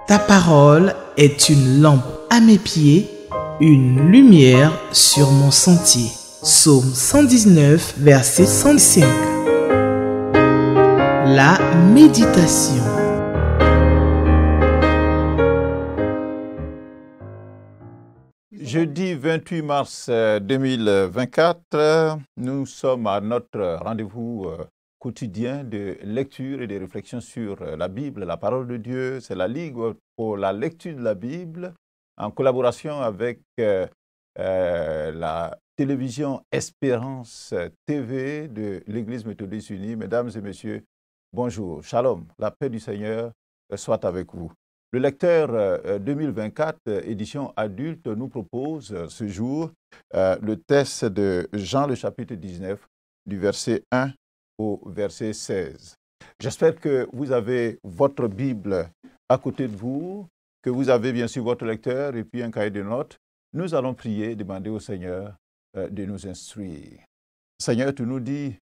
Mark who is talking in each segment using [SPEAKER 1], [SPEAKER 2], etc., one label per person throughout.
[SPEAKER 1] Ta parole est une lampe à mes pieds, une lumière sur mon sentier. Psaume 119, verset 105. La méditation.
[SPEAKER 2] Jeudi 28 mars 2024, nous sommes à notre rendez-vous quotidien de lecture et de réflexion sur la Bible, la parole de Dieu. C'est la Ligue pour la lecture de la Bible en collaboration avec la télévision Espérance TV de l'Église méthodiste unie. Mesdames et messieurs, bonjour, shalom, la paix du Seigneur soit avec vous. Le lecteur 2024, édition adulte, nous propose ce jour le texte de Jean, le chapitre 19, du verset 1 au verset 16. J'espère que vous avez votre Bible à côté de vous, que vous avez bien sûr votre lecteur et puis un cahier de notes. Nous allons prier, demander au Seigneur de nous instruire. Seigneur, tu nous dis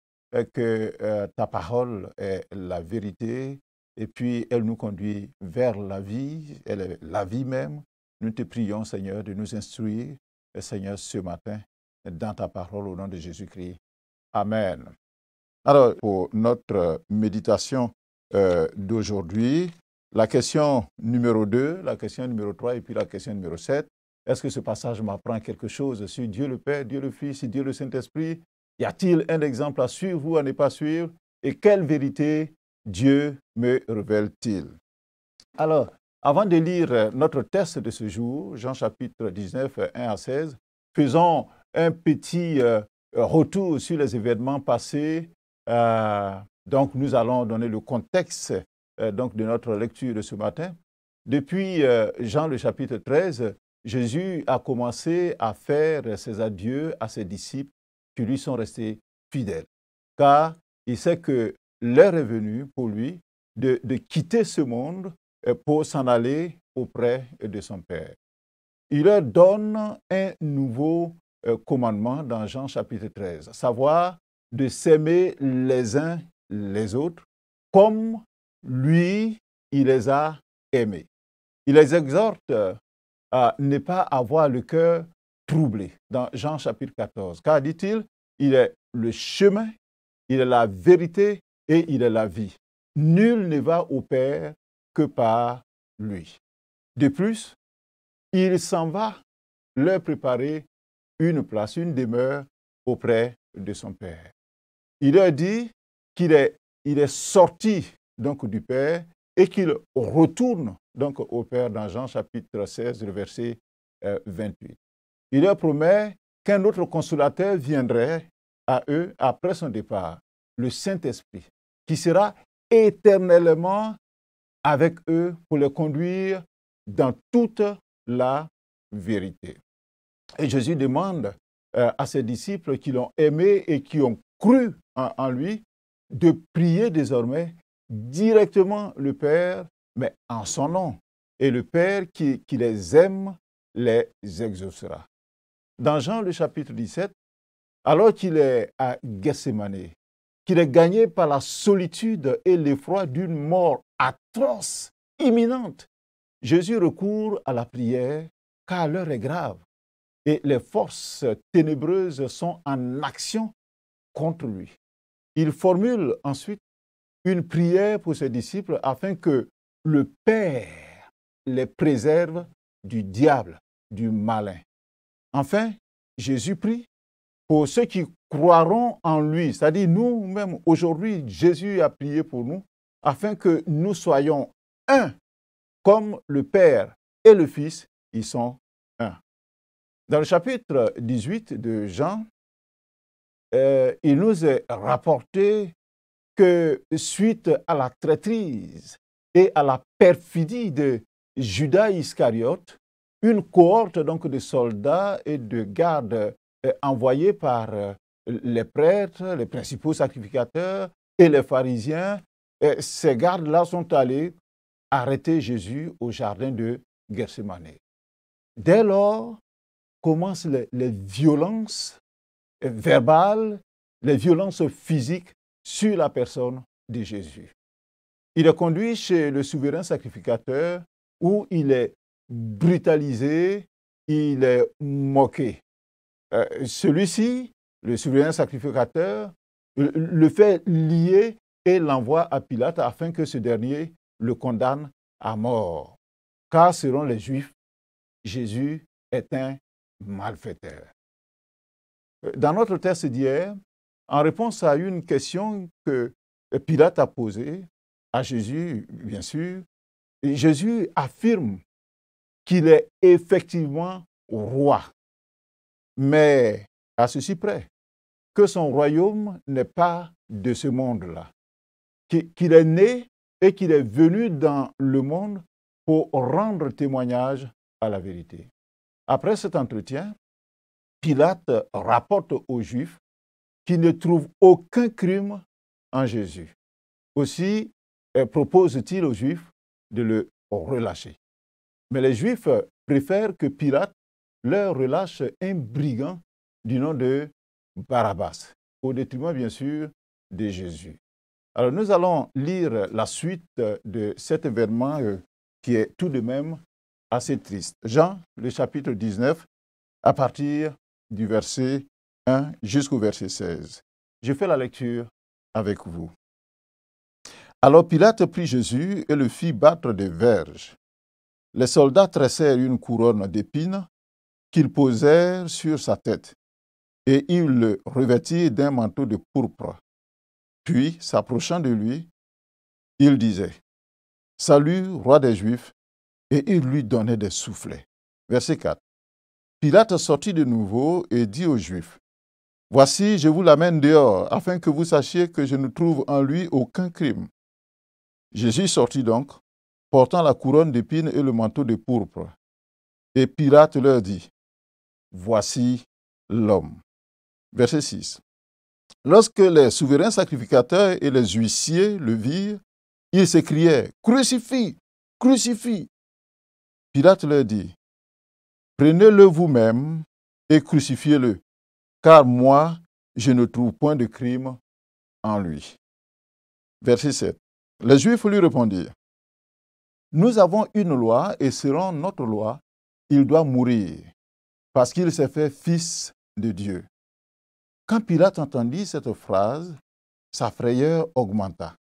[SPEAKER 2] que ta parole est la vérité, et puis elle nous conduit vers la vie, elle est la vie même. Nous te prions, Seigneur, de nous instruire, Seigneur, ce matin, dans ta parole, au nom de Jésus-Christ. Amen. Alors, pour notre méditation d'aujourd'hui, la question numéro 2, la question numéro 3 et puis la question numéro 7. Est-ce que ce passage m'apprend quelque chose sur Dieu le Père, Dieu le Fils et Dieu le Saint-Esprit? Y a-t-il un exemple à suivre ou à ne pas suivre? Et quelle vérité Dieu me révèle-t-il? Alors, avant de lire notre texte de ce jour, Jean chapitre 19, 1 à 16, faisons un petit retour sur les événements passés. Donc, nous allons donner le contexte donc, de notre lecture de ce matin. Depuis Jean le chapitre 13, Jésus a commencé à faire ses adieux à ses disciples qui lui sont restés fidèles. Car il sait que l'heure est venue pour lui de quitter ce monde pour s'en aller auprès de son Père. Il leur donne un nouveau commandement dans Jean chapitre 13, à savoir de s'aimer les uns les autres comme lui, il les a aimés. Il les exhorte à ne pas avoir le cœur troublé dans Jean chapitre 14. Car, dit-il, il est le chemin, il est la vérité et il est la vie. Nul ne va au Père que par lui. De plus, il s'en va leur préparer une place, une demeure auprès de son Père. Il leur dit qu'il est sorti donc du Père et qu'il retourne donc au Père dans Jean chapitre 16, le verset 28. Il leur promet qu'un autre consolateur viendrait à eux après son départ, le Saint-Esprit, qui sera éternellement avec eux pour les conduire dans toute la vérité. Et Jésus demande à ses disciples qui l'ont aimé et qui ont cru en lui de prier désormais directement le Père, mais en son nom. Et le Père qui les aime les exaucera. Dans Jean le chapitre 17, alors qu'il est à Gethsémane, qu'il est gagné par la solitude et l'effroi d'une mort atroce, imminente, Jésus recourt à la prière car l'heure est grave et les forces ténébreuses sont en action contre lui. Il formule ensuite une prière pour ses disciples afin que le Père les préserve du diable, du malin. Enfin, Jésus prie pour ceux qui croiront en lui, c'est-à-dire nous-mêmes, aujourd'hui, Jésus a prié pour nous, afin que nous soyons un, comme le Père et le Fils, ils sont un. Dans le chapitre 18 de Jean, il nous est rapporté que suite à la traîtrise et à la perfidie de Judas Iscariote, une cohorte donc de soldats et de gardes envoyés par les prêtres, les principaux sacrificateurs et les pharisiens, ces gardes-là sont allés arrêter Jésus au jardin de Gethsémane. Dès lors commencent les violences verbales, les violences physiques sur la personne de Jésus. Il est conduit chez le souverain sacrificateur où il est brutalisé, il est moqué. Celui-ci, le souverain sacrificateur, le fait lier et l'envoie à Pilate afin que ce dernier le condamne à mort. Car selon les Juifs, Jésus est un malfaiteur. Dans notre texte d'hier, en réponse à une question que Pilate a posée à Jésus, bien sûr, Jésus affirme qu'il est effectivement roi, mais à ceci près, que son royaume n'est pas de ce monde-là, qu'il est né et qu'il est venu dans le monde pour rendre témoignage à la vérité. Après cet entretien, Pilate rapporte aux Juifs qu'il ne trouvent aucun crime en Jésus. Aussi propose-t-il aux Juifs de le relâcher. Mais les Juifs préfèrent que Pilate leur relâche un brigand du nom de Barabbas, au détriment bien sûr de Jésus. Alors nous allons lire la suite de cet événement qui est tout de même assez triste. Jean, le chapitre 19, à partir du verset 1 jusqu'au verset 16. Je fais la lecture avec vous. Alors Pilate prit Jésus et le fit battre des verges. Les soldats tressèrent une couronne d'épines qu'ils posèrent sur sa tête, et ils le revêtirent d'un manteau de pourpre. Puis, s'approchant de lui, il disait, « Salut, roi des Juifs !» et il lui donnait des soufflets. Verset 4. Pilate sortit de nouveau et dit aux Juifs, « Voici, je vous l'amène dehors, afin que vous sachiez que je ne trouve en lui aucun crime. » Jésus sortit donc, portant la couronne d'épines et le manteau de pourpre. Et Pilate leur dit, « Voici l'homme. » Verset 6. Lorsque les souverains sacrificateurs et les huissiers le virent, ils s'écriaient, « Crucifie! Crucifie !» Pilate leur dit, « Prenez-le vous-même et crucifiez-le, car moi, je ne trouve point de crime en lui. » Verset 7. Les Juifs lui répondirent, « Nous avons une loi et selon notre loi, il doit mourir, parce qu'il s'est fait fils de Dieu. » Quand Pilate entendit cette phrase, sa frayeur augmenta.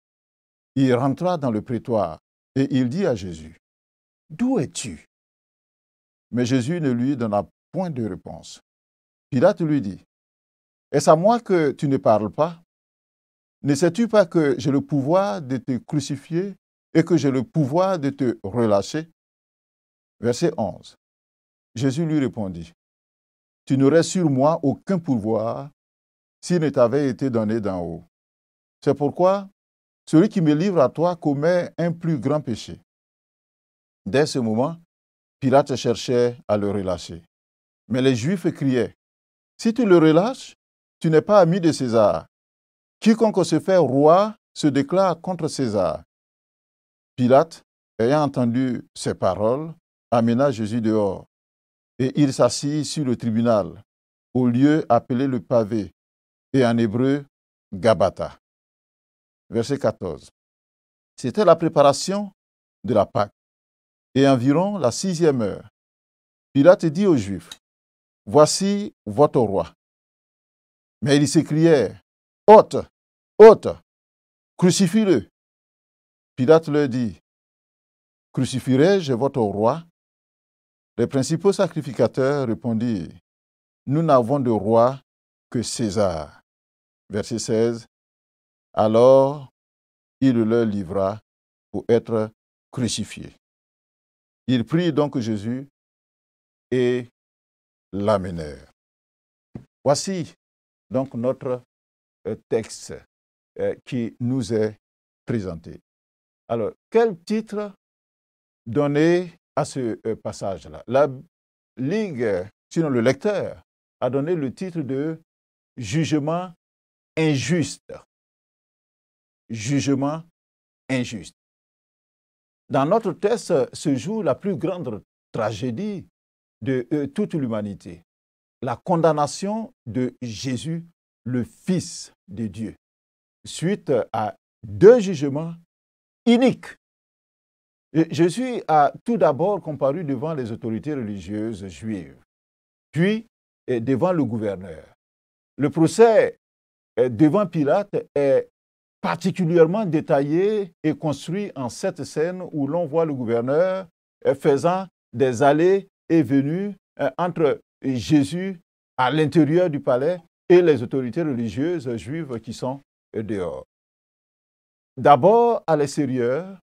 [SPEAKER 2] Il rentra dans le prétoire et il dit à Jésus, « D'où es-tu » Mais Jésus ne lui donna point de réponse. Pilate lui dit, « Est-ce à moi que tu ne parles pas? Ne sais-tu pas que j'ai le pouvoir de te crucifier et que j'ai le pouvoir de te relâcher » Verset 11. Jésus lui répondit, « Tu n'aurais sur moi aucun pouvoir s'il ne t'avait été donné d'en haut. C'est pourquoi celui qui me livre à toi commet un plus grand péché. » Dès ce moment, Pilate cherchait à le relâcher. Mais les Juifs criaient, « Si tu le relâches, tu n'es pas ami de César. Quiconque se fait roi se déclare contre César. » Pilate, ayant entendu ces paroles, amena Jésus dehors, et il s'assit sur le tribunal, au lieu appelé le pavé, et en hébreu, Gabata. Verset 14. C'était la préparation de la Pâque, et environ la 6e heure. Pilate dit aux Juifs, « Voici votre roi. » Mais ils s'écrièrent, « Ôte, ôte, crucifie-le. » Pilate leur dit, « Crucifierai-je votre roi ?» Les principaux sacrificateurs répondirent, « Nous n'avons de roi que César. » Verset 16. Alors, il leur livra pour être crucifié. Ils prirent donc Jésus et l'amenèrent. Voici donc notre texte qui nous est présenté. Alors, quel titre donner à ce passage-là? La Ligue, sinon le lecteur, a donné le titre de « Jugement injuste ». Jugement injuste. Dans notre texte se joue la plus grande tragédie de toute l'humanité. La condamnation de Jésus, le Fils de Dieu, suite à 2 jugements iniques. Jésus a tout d'abord comparu devant les autorités religieuses juives, puis devant le gouverneur. Le procès devant Pilate est particulièrement détaillé et construit en cette scène où l'on voit le gouverneur faisant des allées et venues entre Jésus à l'intérieur du palais et les autorités religieuses juives qui sont dehors. D'abord, à l'extérieur,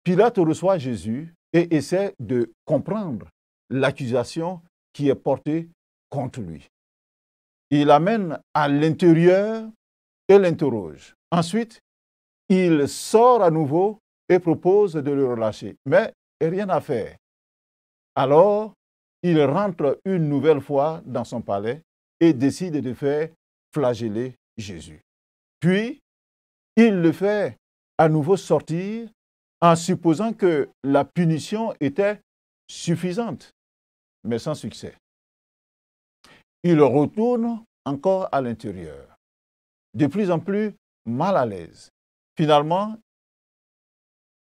[SPEAKER 2] Pilate reçoit Jésus et essaie de comprendre l'accusation qui est portée contre lui. Il l'amène à l'intérieur et l'interroge. Ensuite, il sort à nouveau et propose de le relâcher. Mais rien à faire. Alors, il rentre une nouvelle fois dans son palais et décide de faire flageller Jésus. Puis, il le fait à nouveau sortir en supposant que la punition était suffisante, mais sans succès. Il retourne encore à l'intérieur, de plus en plus mal à l'aise. Finalement,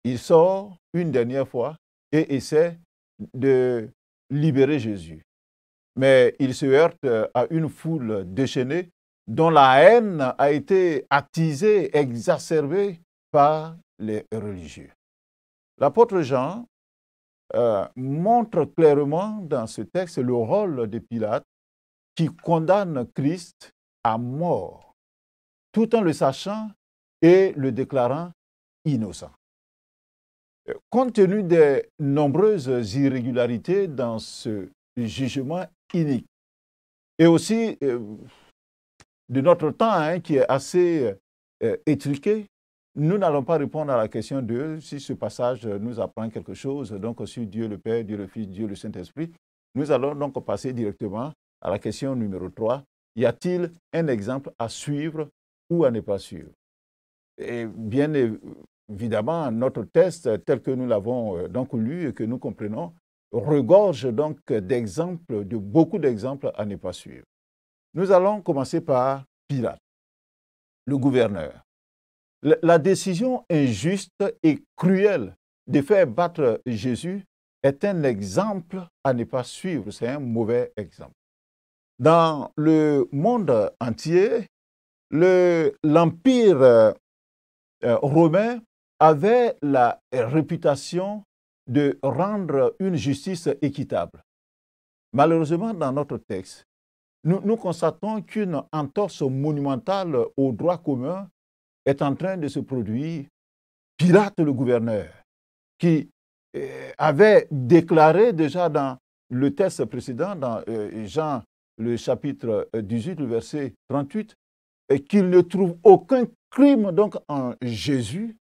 [SPEAKER 2] il sort une dernière fois et essaie de libérer Jésus. Mais il se heurte à une foule déchaînée dont la haine a été attisée, exacerbée par les religieux. L'apôtre Jean montre clairement dans ce texte le rôle de Pilate qui condamne Christ à mort, tout en le sachant et le déclarant innocent. Compte tenu des nombreuses irrégularités dans ce jugement inique, et aussi de notre temps qui est assez étriqué, nous n'allons pas répondre à la question de si ce passage nous apprend quelque chose, donc sur Dieu le Père, Dieu le Fils, Dieu le Saint-Esprit. Nous allons donc passer directement à la question numéro 3. Y a-t-il un exemple à suivre ou à ne pas suivre? Et bien évidemment, notre texte, tel que nous l'avons donc lu et que nous comprenons, regorge donc d'exemples, de beaucoup d'exemples à ne pas suivre. Nous allons commencer par Pilate, le gouverneur. La décision injuste et cruelle de faire battre Jésus est un exemple à ne pas suivre. C'est un mauvais exemple. Dans le monde entier, l'Empire romain avait la réputation de rendre une justice équitable. Malheureusement, dans notre texte, nous constatons qu'une entorse monumentale au droit commun est en train de se produire. Pilate, le gouverneur, qui avait déclaré déjà dans le texte précédent, dans Jean, le chapitre 18, le verset 38, qu'il ne trouve aucun crime donc en Jésus.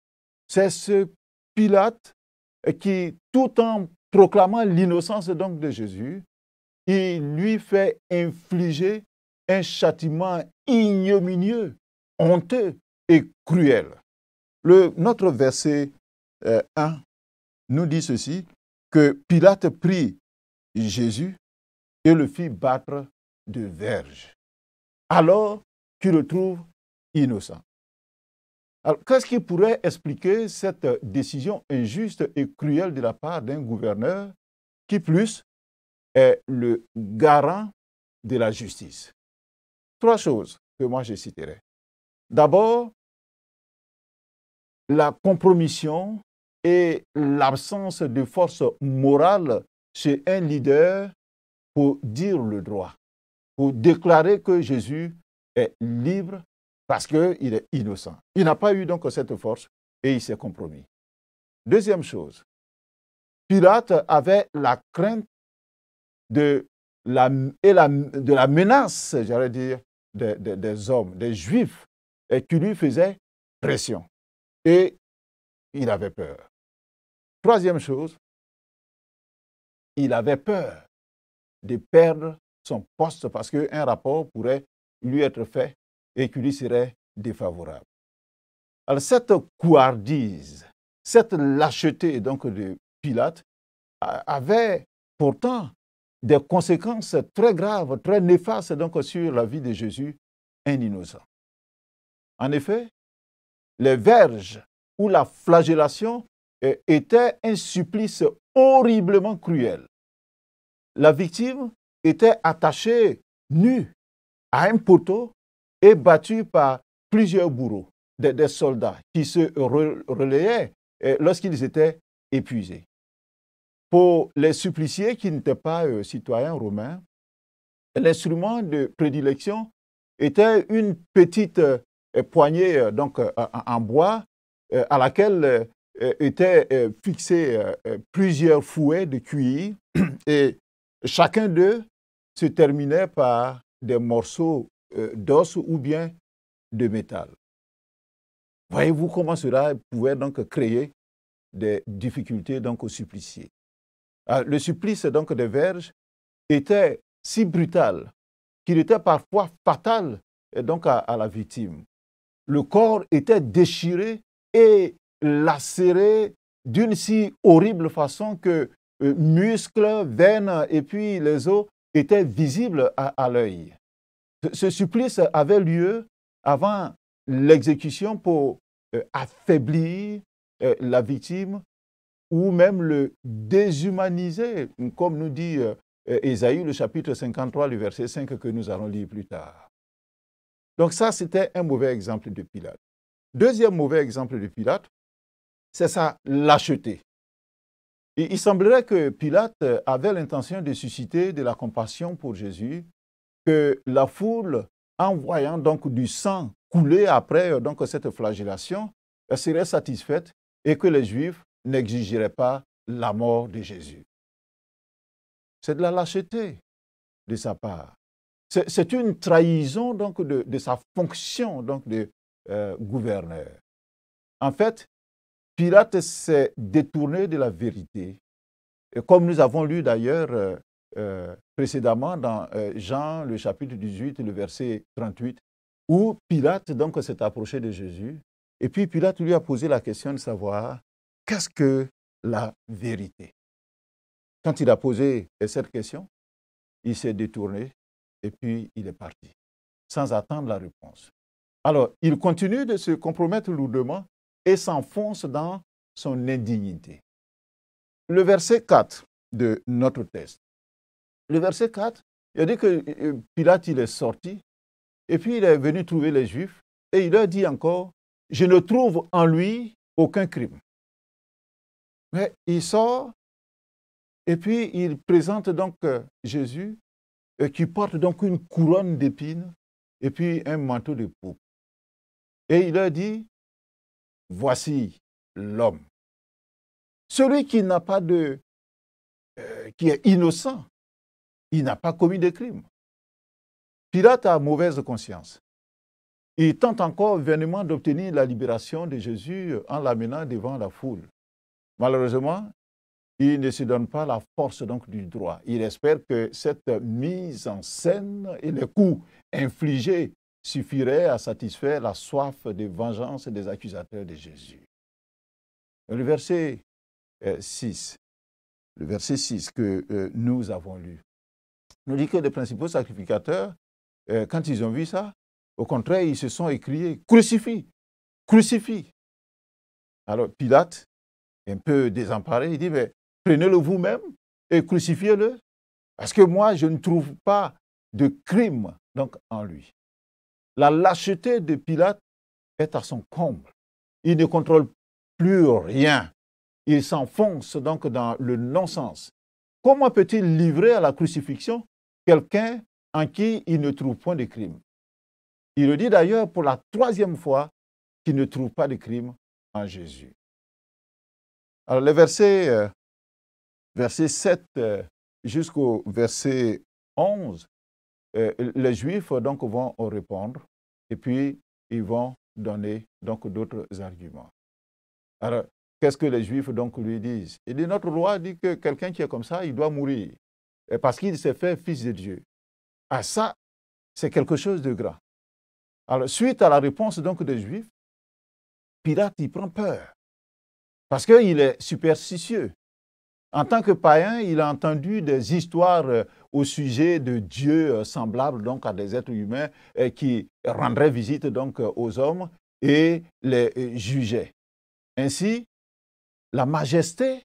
[SPEAKER 2] C'est ce Pilate qui, tout en proclamant l'innocence donc de Jésus, il lui fait infliger un châtiment ignominieux, honteux et cruel. Notre verset 1 nous dit ceci, que Pilate prit Jésus et le fit battre de verges, alors qu'il le trouve innocent. Alors, qu'est-ce qui pourrait expliquer cette décision injuste et cruelle de la part d'un gouverneur qui, plus, est le garant de la justice? 3 choses que moi je citerai. D'abord, la compromission et l'absence de force morale chez un leader pour dire le droit, pour déclarer que Jésus est libre parce qu'il est innocent. Il n'a pas eu donc cette force et il s'est compromis. Deuxième chose, Pilate avait la crainte de la menace, j'allais dire, des hommes, des Juifs, et qui lui faisaient pression. Et il avait peur. Troisième chose, il avait peur de perdre son poste parce qu'un rapport pourrait lui être fait et qui lui serait défavorable. Alors cette couardise, cette lâcheté donc de Pilate avait pourtant des conséquences très graves, très néfastes donc sur la vie de Jésus, un innocent. En effet, les verges ou la flagellation était un supplice horriblement cruel. La victime était attachée nue à un poteau et battue par plusieurs bourreaux, des soldats qui se relayaient lorsqu'ils étaient épuisés. Pour les suppliciés qui n'étaient pas citoyens romains, l'instrument de prédilection était une petite poignée donc, en bois à laquelle étaient fixés plusieurs fouets de cuir et chacun d'eux se terminait par des morceaux d'os ou bien de métal. Voyez-vous comment cela pouvait donc créer des difficultés donc, aux suppliciés. Le supplice donc, des verges était si brutal qu'il était parfois fatal donc, à la victime. Le corps était déchiré et lacéré d'une si horrible façon que muscles, veines et puis les os étaient visibles à l'œil. Ce supplice avait lieu avant l'exécution pour affaiblir la victime ou même le déshumaniser, comme nous dit Ésaïe, le chapitre 53, le verset 5 que nous allons lire plus tard. Donc ça, c'était un mauvais exemple de Pilate. Deuxième mauvais exemple de Pilate, c'est sa lâcheté. Il semblerait que Pilate avait l'intention de susciter de la compassion pour Jésus, que la foule, en voyant donc du sang couler après donc, cette flagellation, serait satisfaite et que les Juifs n'exigeraient pas la mort de Jésus. C'est de la lâcheté de sa part. C'est une trahison donc, de sa fonction donc, de gouverneur. En fait, Pilate s'est détourné de la vérité. Et comme nous avons lu d'ailleurs précédemment dans Jean, le chapitre 18, le verset 38, où Pilate donc s'est approché de Jésus. Et puis Pilate lui a posé la question de savoir qu'est-ce que la vérité. Quand il a posé cette question, il s'est détourné et puis il est parti, sans attendre la réponse. Alors, il continue de se compromettre lourdement et s'enfonce dans son indignité. Le verset 4 de notre texte. Le verset 4, il dit que Pilate, il est sorti et puis il est venu trouver les Juifs et il leur dit encore, « Je ne trouve en lui aucun crime. » Mais il sort et puis il présente donc Jésus qui porte donc une couronne d'épines et puis un manteau de pourpre. Et il leur dit, « Voici l'homme. » Celui qui n'a pas qui est innocent, il n'a pas commis de crime. Pilate a mauvaise conscience. Il tente encore vainement d'obtenir la libération de Jésus en l'amenant devant la foule. Malheureusement, il ne se donne pas la force donc du droit. Il espère que cette mise en scène et les coups infligés suffiraient à satisfaire la soif de vengeance des accusateurs de Jésus. Le verset 6, que nous avons lu, nous dit que les principaux sacrificateurs, quand ils ont vu ça, au contraire, ils se sont écriés « Crucifie! Crucifie !» Alors Pilate, un peu désemparé, il dit « Prenez-le vous-même et crucifiez-le, parce que moi, je ne trouve pas de crime donc, en lui. » La lâcheté de Pilate est à son comble. Il ne contrôle plus rien. Il s'enfonce donc dans le non-sens. Comment peut-il livrer à la crucifixion quelqu'un en qui il ne trouve point de crime? Il le dit d'ailleurs pour la troisième fois qu'il ne trouve pas de crime en Jésus. Alors les versets 7 jusqu'au verset 11, les Juifs donc vont répondre et puis ils vont donner donc d'autres arguments. Alors, qu'est-ce que les Juifs donc lui disent? Il dit, notre loi dit que quelqu'un qui est comme ça, il doit mourir parce qu'il s'est fait fils de Dieu. Ah ça, c'est quelque chose de grand. Alors, suite à la réponse donc des Juifs, Pilate, il prend peur parce qu'il est superstitieux. En tant que païen, il a entendu des histoires au sujet de dieux semblables donc à des êtres humains qui rendraient visite donc aux hommes et les jugeaient. Ainsi, la majesté,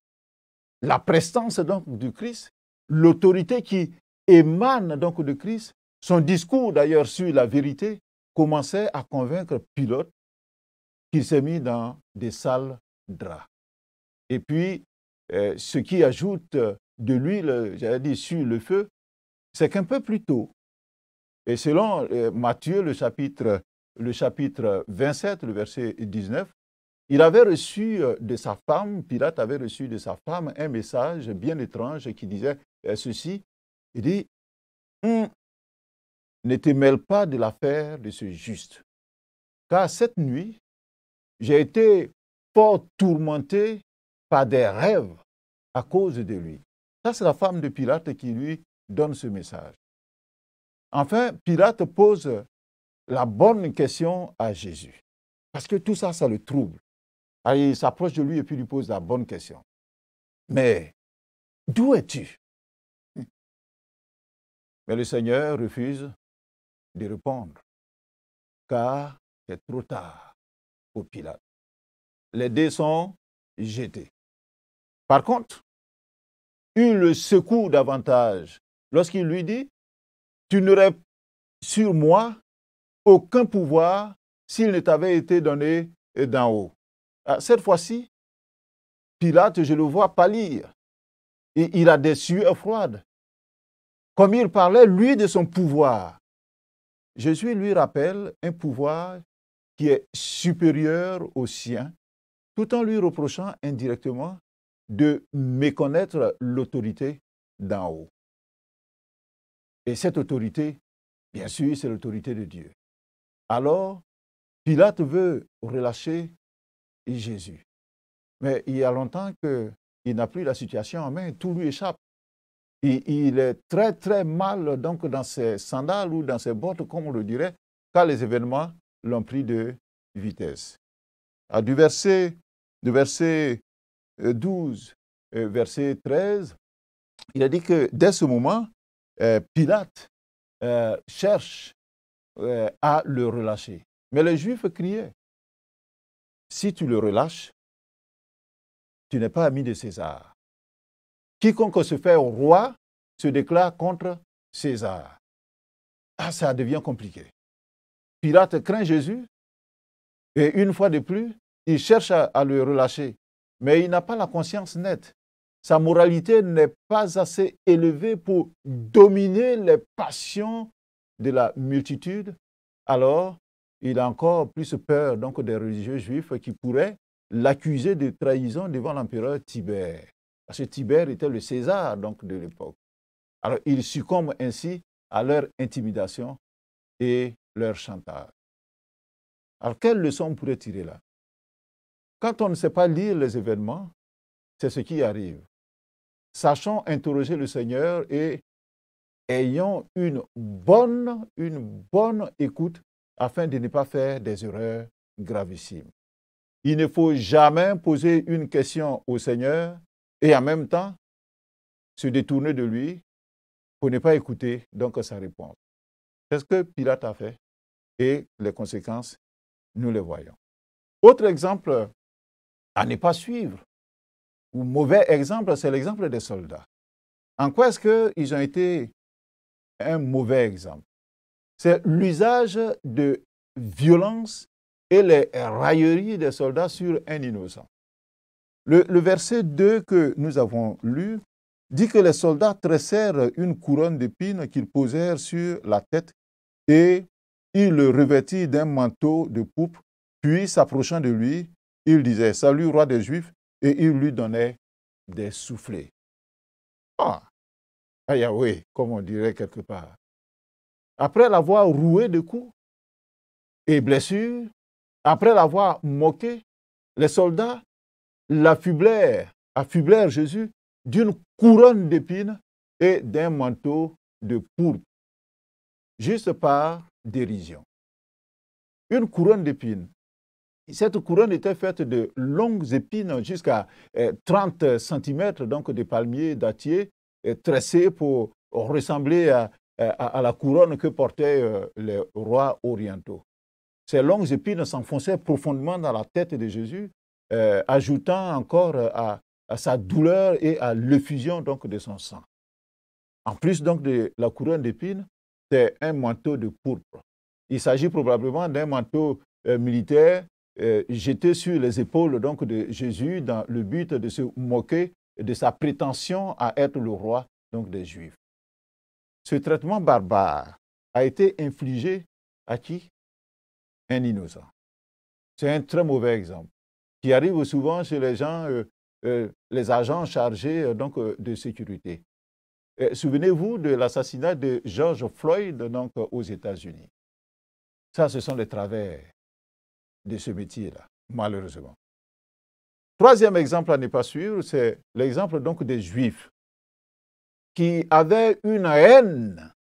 [SPEAKER 2] la prestance donc du Christ, l'autorité qui émane donc de Christ, son discours d'ailleurs sur la vérité commençait à convaincre Pilate qu'il s'est mis dans des sales draps. Et puis, ce qui ajoute de l'huile, j'allais dire, sur le feu, c'est qu'un peu plus tôt, et selon Matthieu, le chapitre 27, le verset 19, il avait reçu de sa femme, Pilate avait reçu de sa femme un message bien étrange qui disait ceci. Il dit, ne te mêle pas de l'affaire de ce juste, car cette nuit, j'ai été fort tourmenté par des rêves à cause de lui. Ça, c'est la femme de Pilate qui lui donne ce message. Enfin, Pilate pose la bonne question à Jésus. Parce que tout ça, ça le trouble. Alors, il s'approche de lui et puis lui pose la bonne question. Mais d'où es-tu? Mais le Seigneur refuse de répondre, car c'est trop tard pour Pilate. Les dés sont jetés. Par contre, il le secoue davantage lorsqu'il lui dit, tu n'aurais sur moi aucun pouvoir s'il ne t'avait été donné d'en haut. Cette fois-ci, Pilate, je le vois pâlir. Et il a des sueurs froides. Comme il parlait, lui, de son pouvoir. Jésus lui rappelle un pouvoir qui est supérieur au sien, tout en lui reprochant indirectement de méconnaître l'autorité d'en haut. Et cette autorité, bien sûr, c'est l'autorité de Dieu. Alors, Pilate veut relâcher Jésus. Mais il y a longtemps qu'il n'a plus la situation en main, tout lui échappe. Il est très, très mal donc, dans ses sandales ou dans ses bottes, comme on le dirait, car les événements l'ont pris de vitesse. Du verset 12, verset 13, il a dit que dès ce moment, Pilate cherche à le relâcher. Mais les Juifs criaient, si tu le relâches, tu n'es pas ami de César. Quiconque se fait roi se déclare contre César. Ça devient compliqué. Pilate craint Jésus et une fois de plus, il cherche à le relâcher. Mais il n'a pas la conscience nette. Sa moralité n'est pas assez élevée pour dominer les passions de la multitude. Alors, il a encore plus peur donc, des religieux juifs qui pourraient l'accuser de trahison devant l'empereur Tibère. Parce que Tibère était le César donc, de l'époque. Alors, il succombe ainsi à leur intimidation et leur chantage. Alors, quelle leçon on pourrait tirer là? Quand on ne sait pas lire les événements, c'est ce qui arrive. Sachons interroger le Seigneur et ayons une bonne écoute afin de ne pas faire des erreurs gravissimes. Il ne faut jamais poser une question au Seigneur et en même temps se détourner de lui pour ne pas écouter donc sa réponse. C'est ce que Pilate a fait et les conséquences, nous les voyons. Autre exemple à ne pas suivre, ou mauvais exemple, c'est l'exemple des soldats. En quoi est-ce qu'ils ont été un mauvais exemple? C'est l'usage de violence et les railleries des soldats sur un innocent. Le verset 2 que nous avons lu dit que les soldats tressèrent une couronne d'épines qu'ils posèrent sur la tête et ils le revêtirent d'un manteau de pourpre, puis s'approchant de lui, il disait « Salut, roi des Juifs » et il lui donnait des soufflets. Yahweh, comme on dirait quelque part. Après l'avoir roué de coups et blessures, après l'avoir moqué, les soldats affublèrent Jésus d'une couronne d'épines et d'un manteau de pourpre, juste par dérision. Une couronne d'épines. Cette couronne était faite de longues épines jusqu'à 30 cm donc de palmiers dattiers tressés pour ressembler à la couronne que portaient les rois orientaux. Ces longues épines s'enfonçaient profondément dans la tête de Jésus ajoutant encore à sa douleur et à l'effusion donc de son sang. En plus donc de la couronne d'épines, c'est un manteau de pourpre. Il s'agit probablement d'un manteau militaire jeté sur les épaules donc de Jésus dans le but de se moquer de sa prétention à être le roi donc des Juifs. Ce traitement barbare a été infligé à qui? Un innocent. C'est un très mauvais exemple qui arrive souvent chez les gens, les agents chargés donc, de sécurité. Souvenez-vous de l'assassinat de George Floyd donc, aux États-Unis. Ça, ce sont les travers de ce métier-là, malheureusement. Troisième exemple à ne pas suivre, c'est l'exemple donc des Juifs qui avaient une haine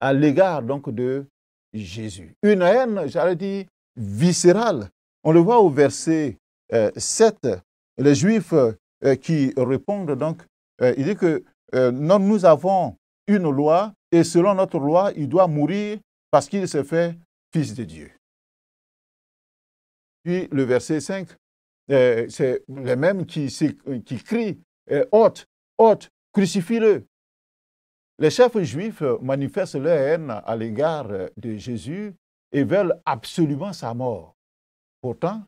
[SPEAKER 2] à l'égard donc de Jésus. Une haine, j'allais dire, viscérale. On le voit au verset 7, les Juifs qui répondent donc, il dit que nous avons une loi et selon notre loi, il doit mourir parce qu'il se fait fils de Dieu. Puis le verset 5, c'est les mêmes qui crient, ôte, ôte, crucifie-le. Les chefs juifs manifestent leur haine à l'égard de Jésus et veulent absolument sa mort. Pourtant,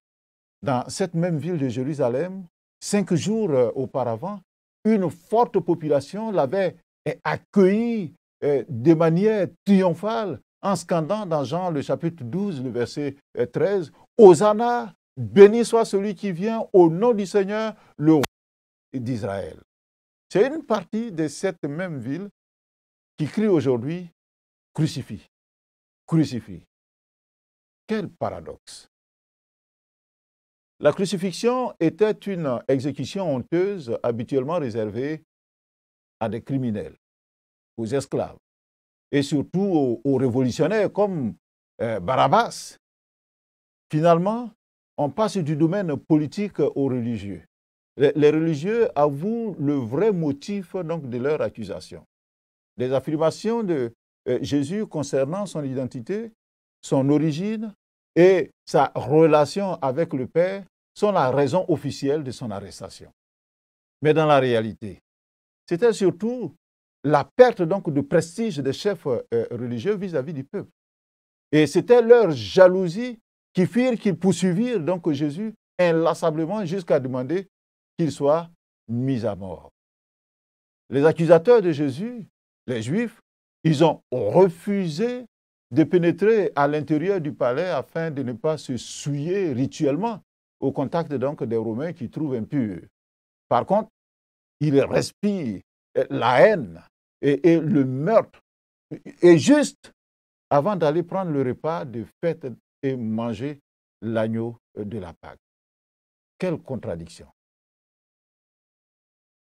[SPEAKER 2] dans cette même ville de Jérusalem, 5 jours auparavant, une forte population l'avait accueilli de manière triomphale en scandant dans Jean le chapitre 12, le verset 13, « Hosanna, béni soit celui qui vient au nom du Seigneur, le roi d'Israël ». C'est une partie de cette même ville qui crie aujourd'hui « Crucifie, crucifie ». Quel paradoxe! La crucifixion était une exécution honteuse habituellement réservée à des criminels, aux esclaves, et surtout aux révolutionnaires comme Barabbas. Finalement, on passe du domaine politique aux religieux. Les religieux avouent le vrai motif donc, de leur accusation. Les affirmations de Jésus concernant son identité, son origine et sa relation avec le Père sont la raison officielle de son arrestation. Mais dans la réalité, c'était surtout la perte donc de prestige des chefs religieux vis-à-vis du peuple. Et c'était leur jalousie qui firent qu'ils poursuivirent donc Jésus inlassablement jusqu'à demander qu'il soit mis à mort. Les accusateurs de Jésus, les Juifs, ils ont refusé de pénétrer à l'intérieur du palais afin de ne pas se souiller rituellement au contact donc des Romains qui trouvent impurs. Par contre, ils respirent la haine et le meurtre. Et juste avant d'aller prendre le repas de fête et manger l'agneau de la Pâque. Quelle contradiction!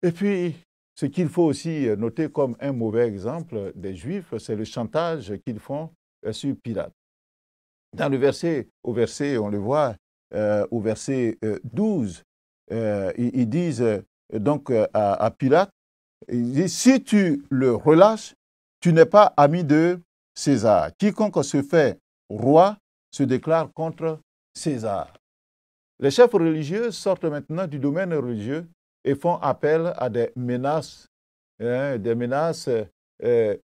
[SPEAKER 2] Et puis, ce qu'il faut aussi noter comme un mauvais exemple des Juifs, c'est le chantage qu'ils font sur Pilate. Dans le verset, on le voit, au verset 12, ils disent donc à Pilate, ils disent, si tu le relâches, tu n'es pas ami de César. Quiconque se fait roi se déclare contre César. Les chefs religieux sortent maintenant du domaine religieux et font appel à des menaces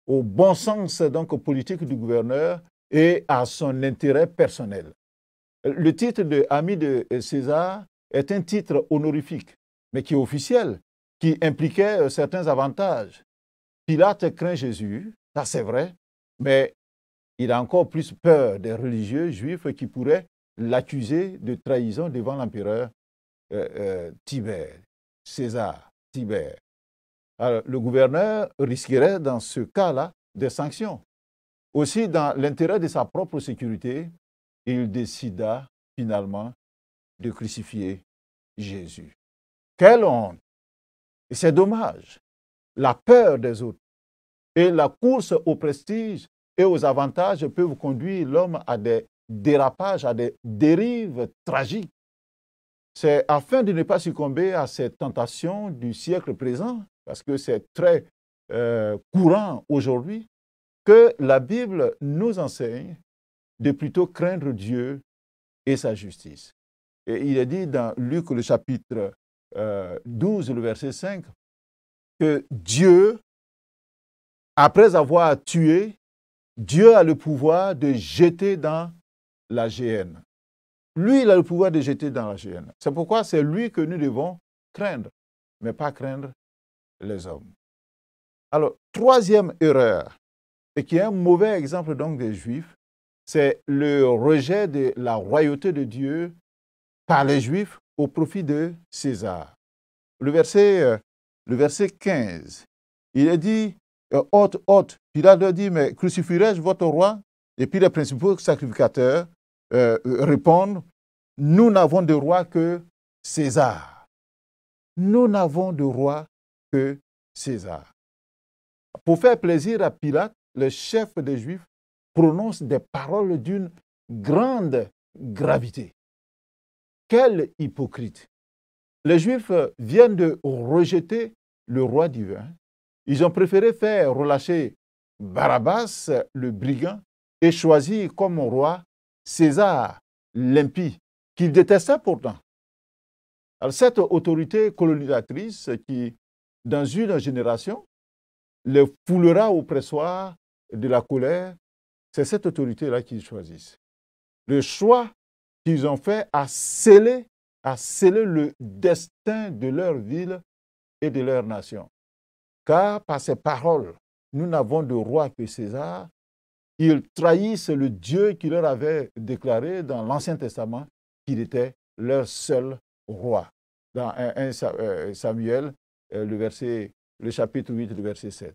[SPEAKER 2] au bon sens donc, politique du gouverneur et à son intérêt personnel. Le titre de ami de César est un titre honorifique, mais qui est officiel, qui impliquait certains avantages. Pilate craint Jésus, ça c'est vrai, mais il a encore plus peur des religieux juifs qui pourraient l'accuser de trahison devant l'empereur Tibère, César Tibère. Alors, le gouverneur risquerait dans ce cas-là des sanctions. Aussi, dans l'intérêt de sa propre sécurité, il décida finalement de crucifier Jésus. Quelle honte! Et c'est dommage. La peur des autres et la course au prestige et aux avantages peuvent conduire l'homme à des dérapages, à des dérives tragiques. C'est afin de ne pas succomber à ces tentations du siècle présent, parce que c'est très courant aujourd'hui, que la Bible nous enseigne de plutôt craindre Dieu et sa justice. Et il est dit dans Luc, le chapitre 12, le verset 5, que Dieu, après avoir tué, Dieu a le pouvoir de jeter dans la géhenne. Lui, il a le pouvoir de jeter dans la géhenne. C'est pourquoi c'est lui que nous devons craindre, mais pas craindre les hommes. Alors, troisième erreur, et qui est un mauvais exemple donc des Juifs, c'est le rejet de la royauté de Dieu par les Juifs au profit de César. Le verset 15, il est dit, hôte, Pilate leur dit, mais crucifierai-je votre roi? Et puis les principaux sacrificateurs répondent, nous n'avons de roi que César. Nous n'avons de roi que César. Pour faire plaisir à Pilate, le chef des Juifs prononce des paroles d'une grande gravité. Quel hypocrite! Les Juifs viennent de rejeter le roi divin. Ils ont préféré faire relâcher Barabbas, le brigand, et choisir comme roi César, l'impie, qu'ils détestaient pourtant. Alors, cette autorité colonisatrice qui, dans une génération, les foulera au pressoir de la colère, c'est cette autorité-là qu'ils choisissent. Le choix qu'ils ont fait a scellé le destin de leur ville et de leur nation. Car par ces paroles, nous n'avons de roi que César, ils trahissent le Dieu qui leur avait déclaré dans l'Ancien Testament qu'il était leur seul roi. Dans 1 Samuel, le chapitre 8, le verset 7.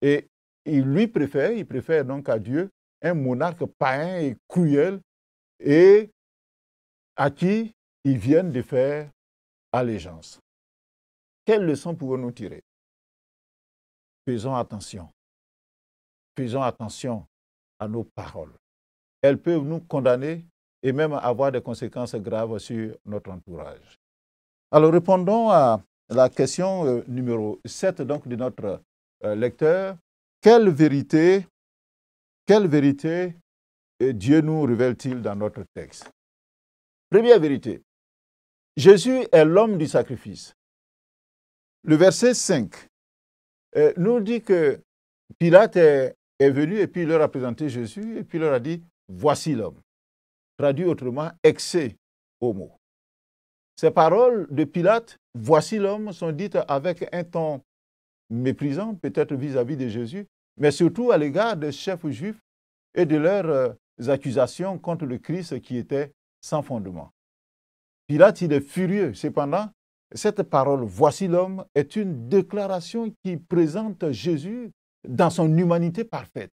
[SPEAKER 2] Et il préfère donc à Dieu un monarque païen et cruel et à qui ils viennent de faire allégeance. Quelles leçons pouvons-nous tirer? Faisons attention. Faisons attention à nos paroles. Elles peuvent nous condamner et même avoir des conséquences graves sur notre entourage. Alors, répondons à la question numéro 7 donc, de notre lecteur. Quelle vérité Dieu nous révèle-t-il dans notre texte? Première vérité, Jésus est l'homme du sacrifice. Le verset 5 nous dit que Pilate est venu et puis il leur a présenté Jésus et puis il leur a dit « Voici l'homme ». Traduit autrement, excès homo. Ces paroles de Pilate, « Voici l'homme », sont dites avec un ton méprisant, peut-être vis-à-vis de Jésus, mais surtout à l'égard des chefs juifs et de leurs accusations contre le Christ qui étaient sans fondement. Pilate, il est furieux. Cependant, cette parole « Voici l'homme » est une déclaration qui présente Jésus dans son humanité parfaite.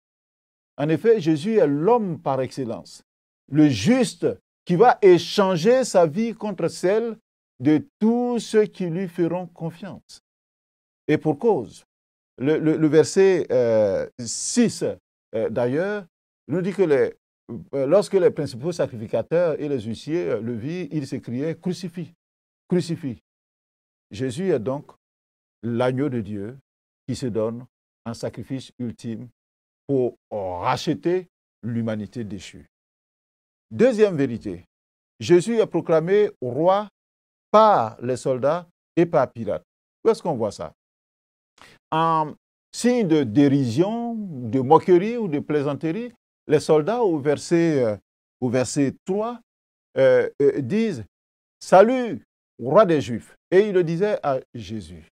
[SPEAKER 2] En effet, Jésus est l'homme par excellence, le juste qui va échanger sa vie contre celle de tous ceux qui lui feront confiance. Et pour cause, le verset 6, d'ailleurs, nous dit que lorsque les principaux sacrificateurs et les huissiers le virent, ils s'écriaient « Crucifie, crucifie ». Jésus est donc l'agneau de Dieu qui se donne en sacrifice ultime pour racheter l'humanité déchue. Deuxième vérité, Jésus est proclamé roi par les soldats et par Pilate. Où est-ce qu'on voit ça? En signe de dérision, de moquerie ou de plaisanterie, les soldats au verset 3 disent « Salut, roi des Juifs ». Et il le disait à Jésus.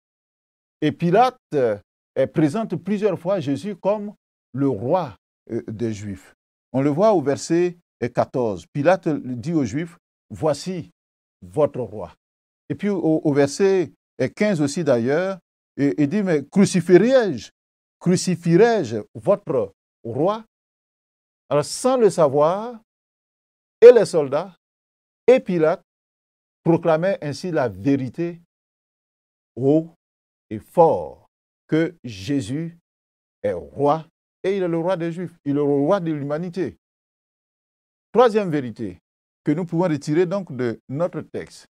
[SPEAKER 2] Et Pilate présente plusieurs fois Jésus comme le roi des Juifs. On le voit au verset 14. Pilate dit aux Juifs, « Voici votre roi ». Et puis au verset 15 aussi d'ailleurs, il dit, « Mais crucifierai-je votre roi ?» Alors sans le savoir, et les soldats et Pilate proclamaient ainsi la vérité haut et fort que Jésus est roi et il est le roi des Juifs, il est le roi de l'humanité. Troisième vérité que nous pouvons retirer donc de notre texte.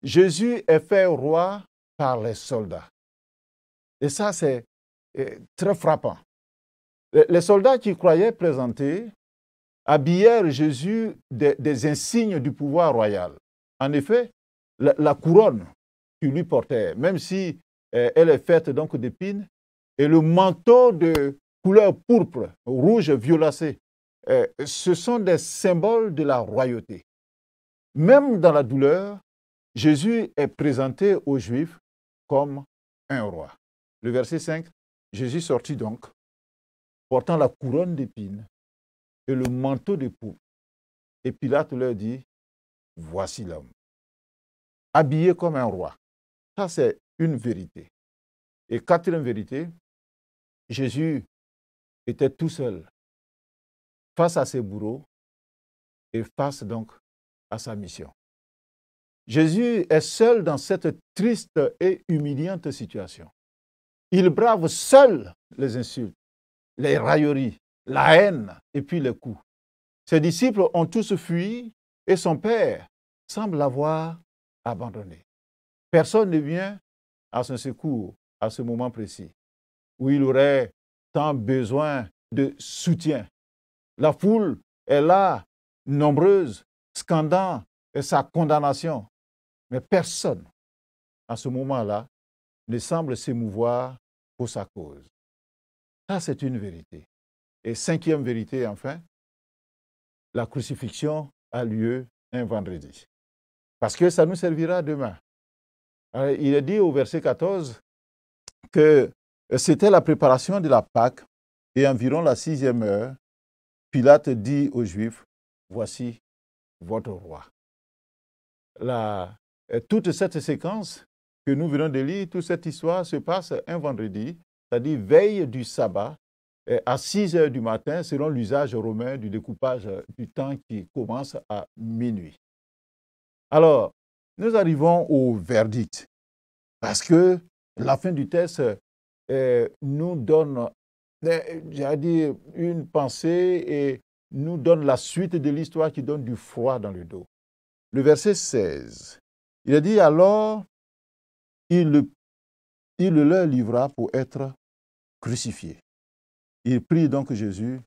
[SPEAKER 2] Jésus est fait roi par les soldats. Et ça, c'est très frappant. Les soldats qui croyaient présenter habillèrent Jésus des insignes du pouvoir royal. En effet, la couronne qu'il lui portait, même si elle est faite donc d'épines, et le manteau de couleur pourpre, rouge, violacé, ce sont des symboles de la royauté. Même dans la douleur, Jésus est présenté aux Juifs comme un roi. Le verset 5, Jésus sortit donc, portant la couronne d'épines et le manteau de pourpre. Et Pilate leur dit, voici l'homme, habillé comme un roi. Ça, c'est une vérité. Et quatrième vérité, Jésus était tout seul face à ses bourreaux et face donc à sa mission. Jésus est seul dans cette triste et humiliante situation. Il brave seul les insultes, les railleries, la haine et puis les coups. Ses disciples ont tous fui et son Père semble l'avoir abandonné. Personne ne vient à son secours à ce moment précis où il aurait tant besoin de soutien. La foule est là, nombreuse, scandant sa condamnation. Mais personne, à ce moment-là, ne semble s'émouvoir pour sa cause. Ça, c'est une vérité. Et cinquième vérité, enfin, la crucifixion a lieu un vendredi. Parce que ça nous servira demain. Alors, il est dit au verset 14 que c'était la préparation de la Pâque et environ la 6e heure, Pilate dit aux Juifs, voici votre roi. Toute cette séquence que nous venons de lire, toute cette histoire se passe un vendredi, c'est-à-dire veille du sabbat, à 6 heures du matin, selon l'usage romain du découpage du temps qui commence à minuit. Alors, nous arrivons au verdict, parce que la fin du texte nous donne, j'allais dire, une pensée et nous donne la suite de l'histoire qui donne du froid dans le dos. Le verset 16, il a dit alors, il le leur livra pour être crucifié. Ils prirent donc Jésus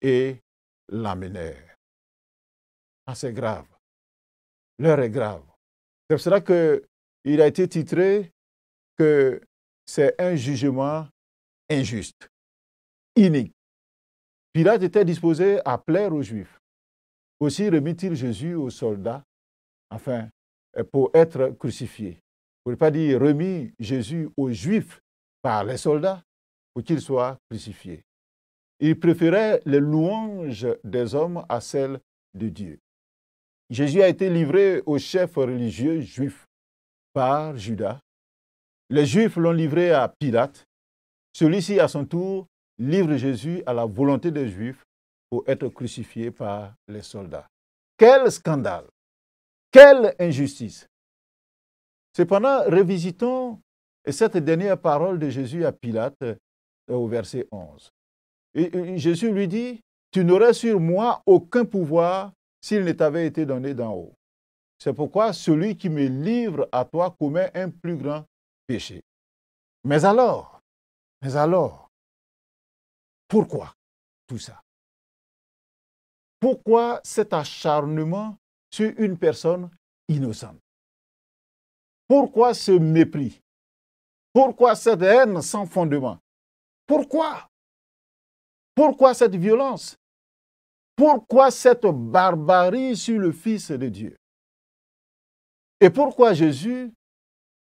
[SPEAKER 2] et l'amenèrent. Ah, c'est grave. L'heure est grave. C'est pour cela qu'il a été titré que c'est un jugement injuste, inique. Pilate était disposé à plaire aux Juifs. Aussi remit-il Jésus aux soldats, enfin, pour être crucifié. On ne peut pas dire remis Jésus aux Juifs par les soldats pour qu'il soit crucifié. Il préférait les louanges des hommes à celles de Dieu. Jésus a été livré aux chefs religieux juifs par Judas. Les Juifs l'ont livré à Pilate. Celui-ci, à son tour, livre Jésus à la volonté des Juifs pour être crucifié par les soldats. Quel scandale! Quelle injustice! Cependant, revisitons cette dernière parole de Jésus à Pilate au verset 11. Et Jésus lui dit, « Tu n'aurais sur moi aucun pouvoir s'il ne t'avait été donné d'en haut. C'est pourquoi celui qui me livre à toi commet un plus grand péché. » Mais alors, pourquoi tout ça? Pourquoi cet acharnement sur une personne innocente? Pourquoi ce mépris? Pourquoi cette haine sans fondement? Pourquoi? Pourquoi cette violence? Pourquoi cette barbarie sur le Fils de Dieu? Et pourquoi Jésus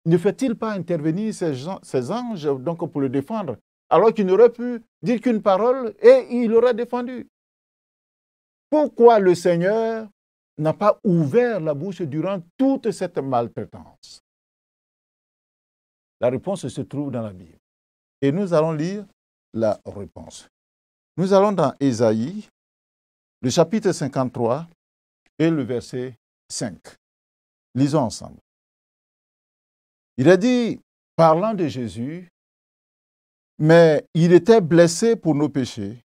[SPEAKER 2] ne fait-il pas intervenir ces anges donc pour le défendre, alors qu'il n'aurait pu dire qu'une parole et il aurait défendu? Pourquoi le Seigneur n'a pas ouvert la bouche durant toute cette maltraitance? La réponse se trouve dans la Bible. Et nous allons lire la réponse. Nous allons dans Ésaïe, le chapitre 53 et le verset 5. Lisons ensemble. Il a dit, parlant de Jésus, « Mais il était blessé pour nos péchés,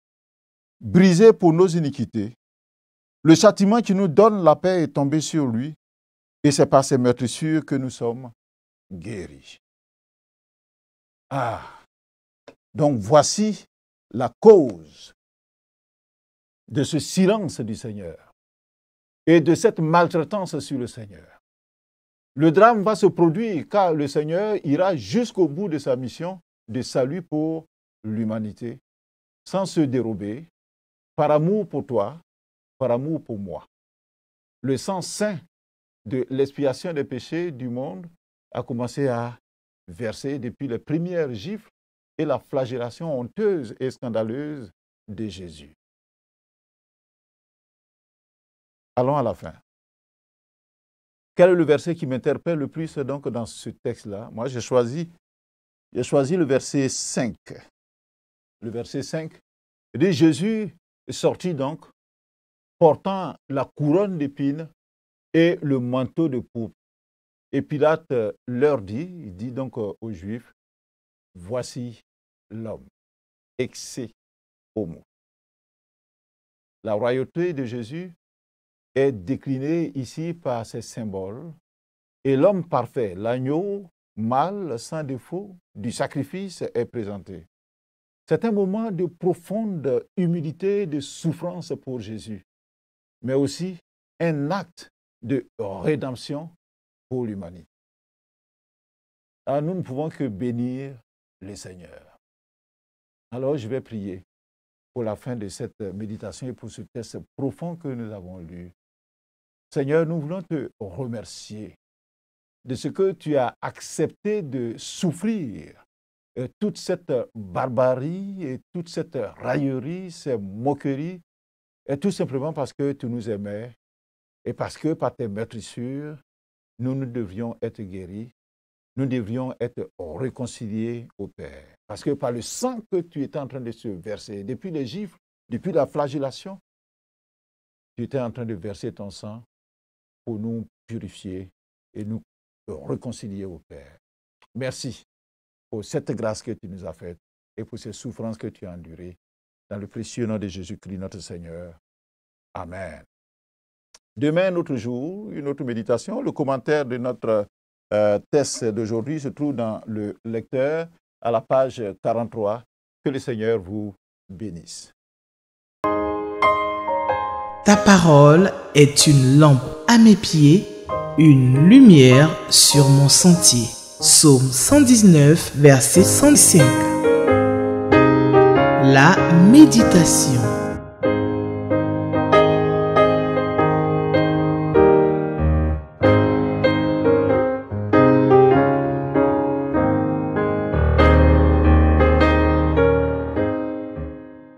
[SPEAKER 2] brisé pour nos iniquités. Le châtiment qui nous donne la paix est tombé sur lui, et c'est par ses meurtrissures que nous sommes guéris. » Ah, donc voici la cause de ce silence du Seigneur et de cette maltraitance sur le Seigneur. Le drame va se produire car le Seigneur ira jusqu'au bout de sa mission de salut pour l'humanité, sans se dérober, par amour pour toi, par amour pour moi. Le sang saint de l'expiation des péchés du monde a commencé à verser depuis les premières gifles et la flagellation honteuse et scandaleuse de Jésus. Allons à la fin. Quel est le verset qui m'interpelle le plus donc dans ce texte-là? Moi, j'ai choisi le verset 5. Le verset 5 dit: Jésus est sorti donc, portant la couronne d'épines et le manteau de pourpre. Et Pilate leur dit, il dit donc aux Juifs: voici l'homme, exe homo. La royauté de Jésus est déclinée ici par ces symboles, et l'homme parfait, l'agneau mâle sans défaut du sacrifice est présenté. C'est un moment de profonde humilité, de souffrance pour Jésus, mais aussi un acte de rédemption pour l'humanité. Alors nous ne pouvons que bénir le Seigneur. Alors je vais prier pour la fin de cette méditation et pour ce texte profond que nous avons lu. Seigneur, nous voulons te remercier de ce que tu as accepté de souffrir toute cette barbarie et toute cette raillerie, ces moqueries, et tout simplement parce que tu nous aimais et parce que par tes meurtrissures, nous devrions être guéris, nous devrions être réconciliés au Père. Parce que par le sang que tu étais en train de se verser, depuis les gifles, depuis la flagellation, tu étais en train de verser ton sang pour nous purifier et nous réconcilier au Père. Merci pour cette grâce que tu nous as faite et pour ces souffrances que tu as endurées. Dans le précieux nom de Jésus-Christ, notre Seigneur. Amen. Demain, un autre jour, une autre méditation. Le commentaire de notre texte d'aujourd'hui se trouve dans le lecteur à la page 43. Que le Seigneur vous bénisse.
[SPEAKER 1] Ta parole est une lampe à mes pieds, une lumière sur mon sentier. Psaume 119, verset 105. La méditation.